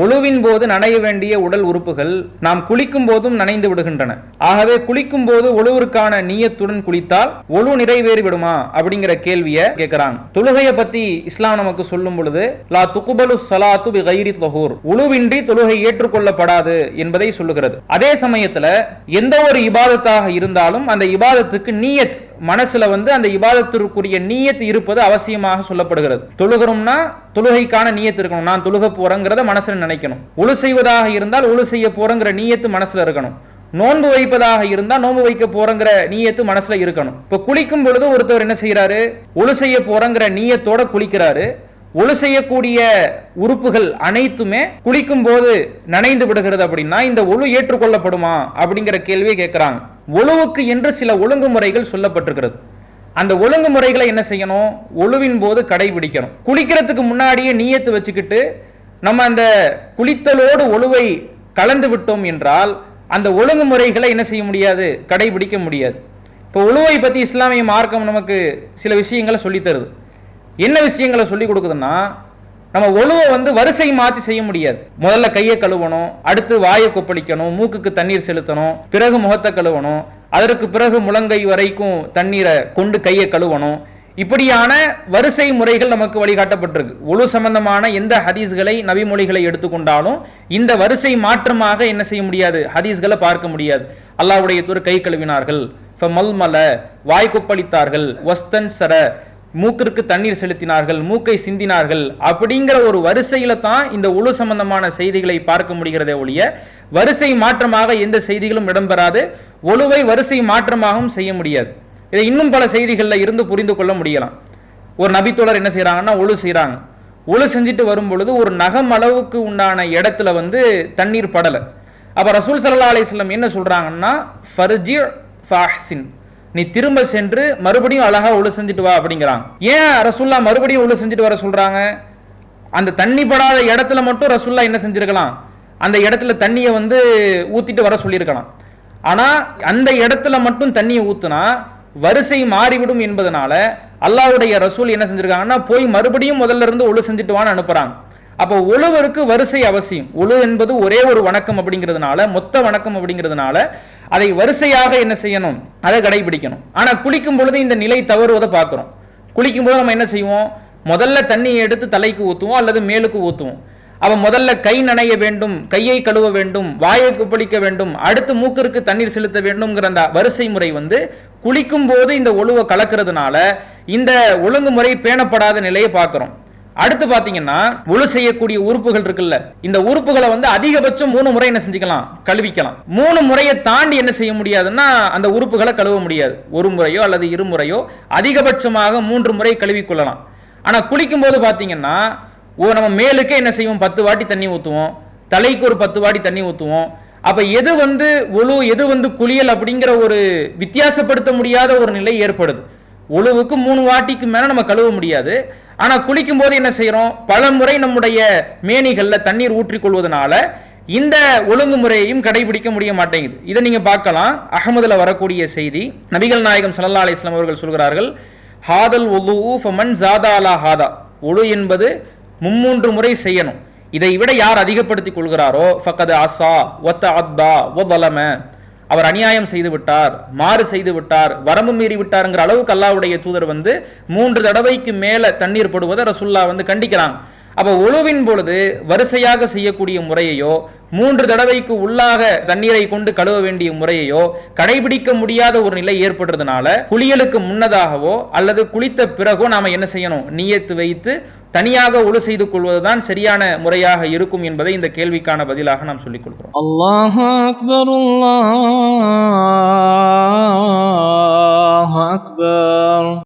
ஒழுவின் போது நனைய வேண்டிய உடல் உறுப்புகள் நாம் குளிக்கும் போதும் நனைந்து விடுகின்றன. ஆகவே குளிக்கும் போது ஒழுவிற்கான நியத்துடன் குளித்தால் ஒழு நிறைவேறி விடுமா அப்படிங்கிற கேள்வியை கேட்கிறாங்க. தொழுகையை பத்தி இஸ்லாம் நமக்கு சொல்லும் பொழுது லா துக்பலு ஸலாத்து பிகைரி துஹூர், ஒழுவின்றி தொழுகை ஏற்றுக்கொள்ளப்படாது என்பதை சொல்லுகிறது. அதே சமயத்துல எந்த ஒரு இபாதத்தாக இருந்தாலும் அந்த இபாதத்துக்கு நியத், மனசுல அந்த இபாதத்திற்குரிய நியத் இருப்பது அவசியமாக சொல்லப்படுகிறது. தொழுகிறோம்னா தொழுகைக்கான நியத் இருக்கணும். நான் தொழுக போறேங்கிறத மனசுல நினைக்கணும். ஒழு செய்வதாக இருந்தால் ஒழு செய்ய போறங்கிற நியத்து மனசுல இருக்கணும். நோன்பு வைப்பதாக இருந்தா நோன்பு வைக்க போறங்கிற நியத்து மனசுல இருக்கணும். இப்ப குளிக்கும் பொழுது ஒருத்தவர் என்ன செய்யறாரு, ஒழு செய்ய போறங்கிற நியத்தோட குளிக்கிறாரு. ஒழு செய்யக்கூடிய உறுப்புகள் அனைத்துமே குளிக்கும் போது நனைந்து விடுகிறது அப்படின்னா இந்த ஒழு ஏற்றுக்கொள்ளப்படுமா அப்படிங்கிற கேள்வியை கேட்கிறாங்க. ஒழுவுக்கு என்று சில ஒழுங்குமுறைகள் சொல்லப்பட்டிருக்கிறது. அந்த ஒழுங்குமுறைகளை என்ன செய்யணும், ஒழுவின் போது கடைபிடிக்கணும். குளிக்கிறதுக்கு முன்னாடியே நியத்து வச்சுக்கிட்டு நம்ம அந்த குளித்தலோடு ஒழுவை கலந்து விட்டோம் என்றால் அந்த ஒழுங்குமுறைகளை என்ன செய்ய முடியாது, கடைபிடிக்க முடியாது. இப்போ ஒழுவை பற்றி இஸ்லாமிய மார்க்கம் நமக்கு சில விஷயங்களை சொல்லித்தருது. என்ன விஷயங்களை சொல்லி கொடுக்குதுன்னா, நம்ம ஒழுவை வரிசை மாற்றி செய்ய முடியாது. முதல்ல கையை கழுவணும், அடுத்து வாயை கொப்பளிக்கணும், மூக்குக்கு தண்ணீர் செலுத்தணும், பிறகு முகத்தை கழுவணும், அதற்கு பிறகு முழங்கை வரைக்கும் தண்ணீரை கொண்டு கையை கழுவணும். இப்படியான வரிசை முறைகள் நமக்கு வழிகாட்டப்பட்டிருக்கு. ஒழு சம்பந்தமான எந்த ஹதீஸ்களை நபிமொழிகளை எடுத்துக்கொண்டாலும் இந்த வரிசை மாற்றமாக என்ன செய்ய முடியாது, ஹதீஸ்களை பார்க்க முடியாது. அல்லாஹ்வுடைய தூதர் கை கழுவினார்கள், ஃபமல்மல வாய் கொப்பளித்தார்கள், வஸ்தன் சர மூக்கிற்கு தண்ணீர் செலுத்தினார்கள், மூக்கை சிந்தினார்கள், அப்படிங்கிற ஒரு வரிசையில தான் இந்த ஒழு சம்பந்தமான செய்திகளை பார்க்க முடிகிறதே ஒழிய வரிசை மாற்றமாக எந்த செய்திகளும் இடம்பெறாது. ஒழுவை வரிசை மாற்றமாகவும் செய்ய முடியாது. இதை இன்னும் பல செய்திகளில் இருந்து புரிந்து கொள்ள முடியலாம். ஒரு நபித்தோழர் என்ன செய்யறாங்கன்னா ஒழு செய்யறாங்க. ஒழு செஞ்சுட்டு வரும் பொழுது ஒரு நகம் அளவுக்கு உண்டான இடத்துல தண்ணீர் படலை. அப்ப ரசூல் ஸல்லல்லாஹு அலைஹி வஸல்லம் என்ன சொல்றாங்கன்னா, ஃபர்ஜி ஃபஹ்சின், நீ திரும்ப சென்று மறுபடியும் அழகா ஒழு செஞ்சுட்டு வா அப்படிங்கிறாங்க. ஏன் ரசூல்லா மறுபடியும் ஒழு செஞ்சுட்டு வர சொல்றாங்க? அந்த தண்ணி படாத இடத்துல மட்டும் ரசூல்லா என்ன செஞ்சிருக்கலாம், அந்த இடத்துல தண்ணியை ஊத்திட்டு வர சொல்லியிருக்கலாம். ஆனா அந்த இடத்துல மட்டும் தண்ணியை ஊத்துனா வரிசை மாறிவிடும் என்பதனால அல்லாஹ்வுடைய ரசூல் என்ன செஞ்சிருக்காங்கன்னா, போய் மறுபடியும் முதல்ல இருந்து ஒழு செஞ்சுட்டு வான்னு அனுப்புறாங்க. அப்போ ஒழுவருக்கு வரிசை அவசியம். ஒழு என்பது ஒரே ஒரு வணக்கம் அப்படிங்கிறதுனால, மொத்த வணக்கம் அப்படிங்கிறதுனால அதை வரிசையாக என்ன செய்யணும், அதை கடைபிடிக்கணும். ஆனா குளிக்கும் பொழுது இந்த நிலை தவறுவதை பார்க்கிறோம். குளிக்கும் போது நம்ம என்ன செய்வோம், முதல்ல தண்ணியை எடுத்து தலைக்கு ஊற்றுவோம் அல்லது மேலுக்கு ஊற்றுவோம். அவன் முதல்ல கை நனைய வேண்டும், கையை கழுவ வேண்டும், வாயை கொப்பளிக்க வேண்டும், அடுத்து மூக்கிற்கு தண்ணீர் செலுத்த வேண்டும்ங்கிற அந்த வரிசை முறை குளிக்கும் போது இந்த ஒழுவை கலக்கிறதுனால இந்த ஒழுங்குமுறை பேணப்படாத நிலையை பார்க்கிறோம். அடுத்து பாத்தீங்கன்னா ஒழு செய்யக்கூடிய உறுப்புகள் இருக்குல்ல, இந்த உறுப்புகளை அதிகபட்சம் 3 முறை என்ன செஞ்சுக்கலாம், கழுவிக்கலாம். 3 முறையை தாண்டி என்ன செய்ய முடியாதுன்னா அந்த உறுப்புகளை கழுவ முடியாது. ஒரு முறையோ அல்லது 2 முறையோ, அதிகபட்சமாக 3 முறை கழுவிக்கொள்ளலாம். ஆனா குளிக்கும் போது பாத்தீங்கன்னா நம்ம மேலுக்கே என்ன செய்வோம், 10 வாட்டி தண்ணி ஊற்றுவோம், தலைக்கு ஒரு 10 வாட்டி தண்ணி ஊற்றுவோம். அப்ப எது ஒழு எது குளியல் அப்படிங்கிற ஒரு வித்தியாசப்படுத்த முடியாத ஒரு நிலை ஏற்படுது. ஒழுவுக்கு 3 வாட்டிக்கு மேல நம்ம கழுவ முடியாது. ஆனா குளிக்கும் போது என்ன செய்யறோம், பல முறை நம்முடைய மேனிகள்ல தண்ணீர் ஊற்றிக் கொள்வதனால இந்த ஒழுங்குமுறையையும் கடைபிடிக்க முடிய மாட்டேங்குது. இதை நீங்க பார்க்கலாம். அஹ்மதுல வரக்கூடிய செய்தி, நபிகள் நாயகம் ஸல்லல்லாஹு அலைஹி வஸல்லம் அவர்கள் சொல்கிறார்கள், ஹாதல் வுது ஃபமன் ஸாதா அலா ஹாதா, ஒழு என்பது 3 முறை செய்யணும். இதை விட யார் அதிகப்படுத்திக் கொள்கிறாரோ ஃபக்கத் அஸா வதஅத்தா வஸலம, அவர் அநியாயம் செய்து விட்டார், மாறு செய்து விட்டார், வரம்பு மீறி விட்டாருங்கிற அளவுக்கு அல்லாஹ்வுடைய தூதர் 3 தடவைக்கு மேல தண்ணீர் படுவதை ரசூல்லா கண்டிக்கிறாங்க. அப்ப ஒழுவின் பொழுது வரிசையாக செய்யக்கூடிய முறையையோ 3 தடவைக்கு உள்ளாக தண்ணீரை கொண்டு கழுவ வேண்டிய முறையையோ கடைபிடிக்க முடியாத ஒரு நிலை ஏற்படுறதுனால குளியலுக்கு முன்னதாகவோ அல்லது குளித்த பிறகோ நாம என்ன செய்யணும், நியத்து வைத்து தனியாக ஒழு செய்து கொள்வதுதான் சரியான முறையாக இருக்கும் என்பதை இந்த கேள்விக்கான பதிலாக நாம் சொல்லிக் கொள்கிறோம். அல்லாஹு அக்பர், அல்லாஹு அக்பர்.